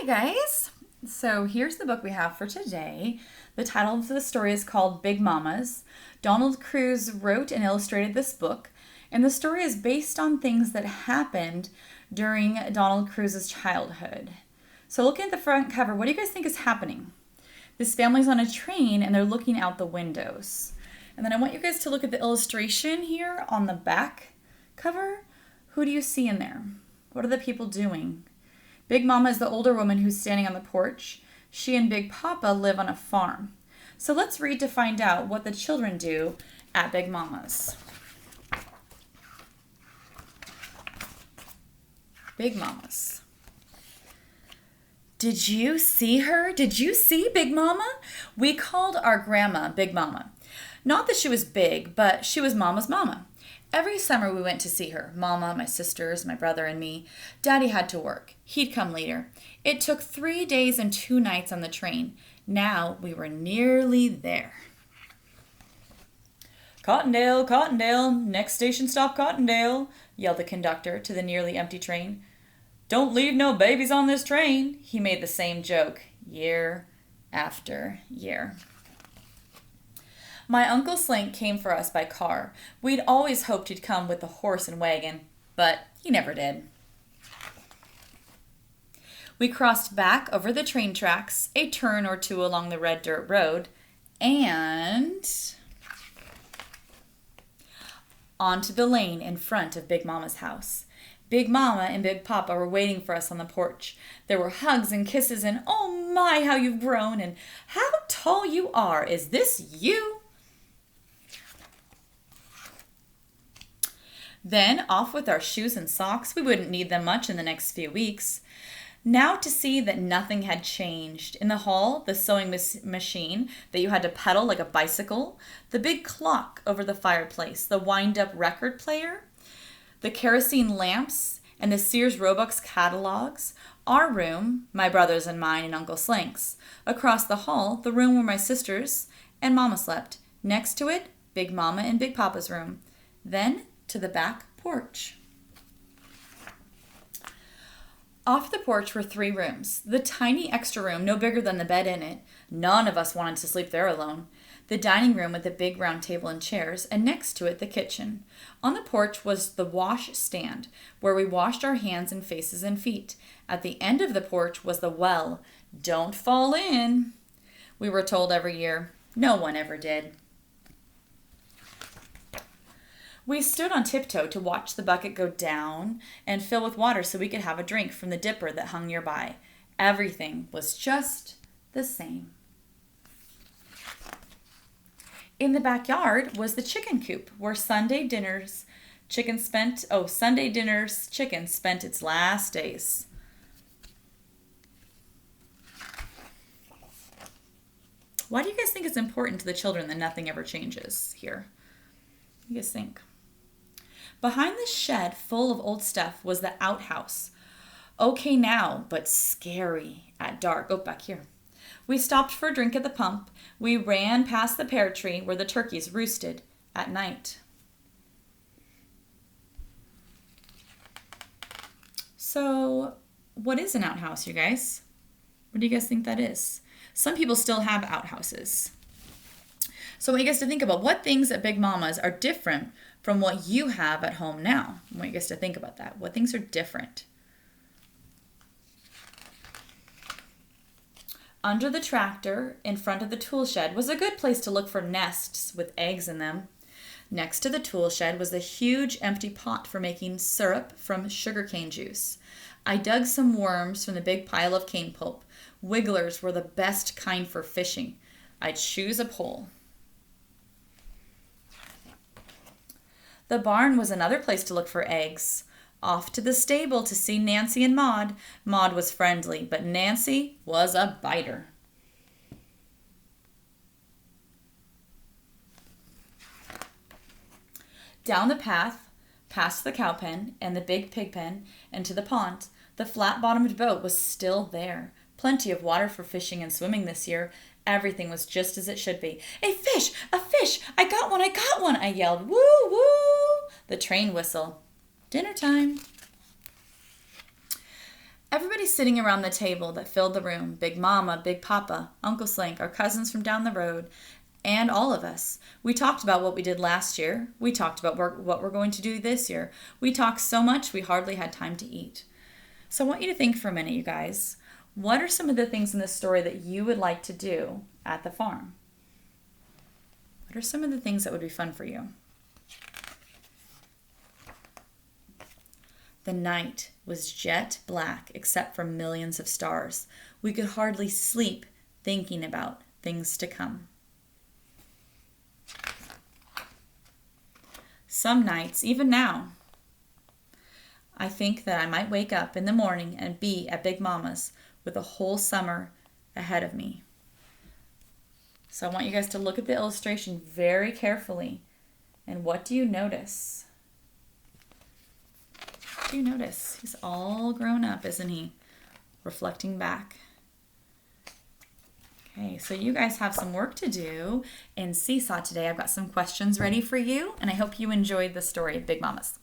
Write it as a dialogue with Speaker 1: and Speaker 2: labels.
Speaker 1: Guys. So here's the book we have for today. The title of the story is called Big Mamas. Donald Cruz wrote and illustrated this book, and the story is based on things that happened during Donald Cruz's childhood. So looking at the front cover, what do you guys think is happening? This family's on a train and they're looking out the windows. And then I want you guys to look at the illustration here on the back cover. Who do you see in there? What are the people doing? Big Mama is the older woman who's standing on the porch. She and Big Papa live on a farm. So let's read to find out what the children do at Big Mama's. Big Mama's. Did you see her? Did you see Big Mama? We called our grandma Big Mama. Not that she was big, but she was Mama's mama. Every summer we went to see her. Mama, my sisters, my brother, and me. Daddy had to work. He'd come later. It took 3 days and 2 nights on the train. Now we were nearly there. Cottondale, Cottondale, next station stop Cottondale, yelled the conductor to the nearly empty train. Don't leave no babies on this train. He made the same joke year after year. My Uncle Slink came for us by car. We'd always hoped he'd come with the horse and wagon, but he never did. We crossed back over the train tracks, a turn or two along the red dirt road, and onto the lane in front of Big Mama's house. Big Mama and Big Papa were waiting for us on the porch. There were hugs and kisses and, "Oh my, how you've grown," and "How tall you are. Is this you?" Then off with our shoes and socks. We wouldn't need them much in the next few weeks. Now to see that nothing had changed. In the hall, the sewing machine that you had to pedal like a bicycle, the big clock over the fireplace, the wind-up record player, the kerosene lamps, and the Sears Roebuck's catalogs. Our room, my brother's and mine and Uncle Slink's. Across the hall, the room where my sisters and Mama slept. Next to it, Big Mama and Big Papa's room. Then to the back porch. Off the porch were 3 rooms. The tiny extra room, no bigger than the bed in it. None of us wanted to sleep there alone. The dining room with the big round table and chairs, and next to it the kitchen. On the porch was the wash stand, where we washed our hands and faces and feet. At the end of the porch was the well. Don't fall in, we were told every year. No one ever did. We stood on tiptoe to watch the bucket go down and fill with water so we could have a drink from the dipper that hung nearby. Everything was just the same. In the backyard was the chicken coop where Sunday dinner's chicken spent its last days. Why do you guys think it's important to the children that nothing ever changes here? What do you guys think? Behind the shed full of old stuff was the outhouse. Okay now, but scary at dark. Oh, back here. We stopped for a drink at the pump. We ran past the pear tree where the turkeys roosted at night. So, what is an outhouse, you guys? What do you guys think that is? Some people still have outhouses. So I want you guys to think about what things at Big Mama's are different from what you have at home now. I want you guys to think about that. What things are different? Under the tractor, in front of the tool shed, was a good place to look for nests with eggs in them. Next to the tool shed was a huge empty pot for making syrup from sugarcane juice. I dug some worms from the big pile of cane pulp. Wigglers were the best kind for fishing. I'd choose a pole. The barn was another place to look for eggs. Off to the stable to see Nancy and Maud. Maud was friendly, but Nancy was a biter. Down the path, past the cow pen and the big pig pen, and to the pond. The flat-bottomed boat was still there. Plenty of water for fishing and swimming this year. Everything was just as it should be. "A fish! A fish! I got one! I got one!" I yelled. "Woo! Woo!" The train whistle. Dinner time. Everybody sitting around the table that filled the room, Big Mama, Big Papa, Uncle Slink, our cousins from down the road, and all of us. We talked about what we did last year. We talked about what we're going to do this year. We talked so much we hardly had time to eat. So I want you to think for a minute, you guys. What are some of the things in this story that you would like to do at the farm? What are some of the things that would be fun for you? The night was jet black except for millions of stars. We could hardly sleep thinking about things to come. Some nights, even now, I think that I might wake up in the morning and be at Big Mama's with a whole summer ahead of me. So I want you guys to look at the illustration very carefully. And what do you notice? What do you notice? He's all grown up, isn't he? Reflecting back. Okay, so you guys have some work to do in Seesaw today. I've got some questions ready for you, and I hope you enjoyed the story of Big Mamas.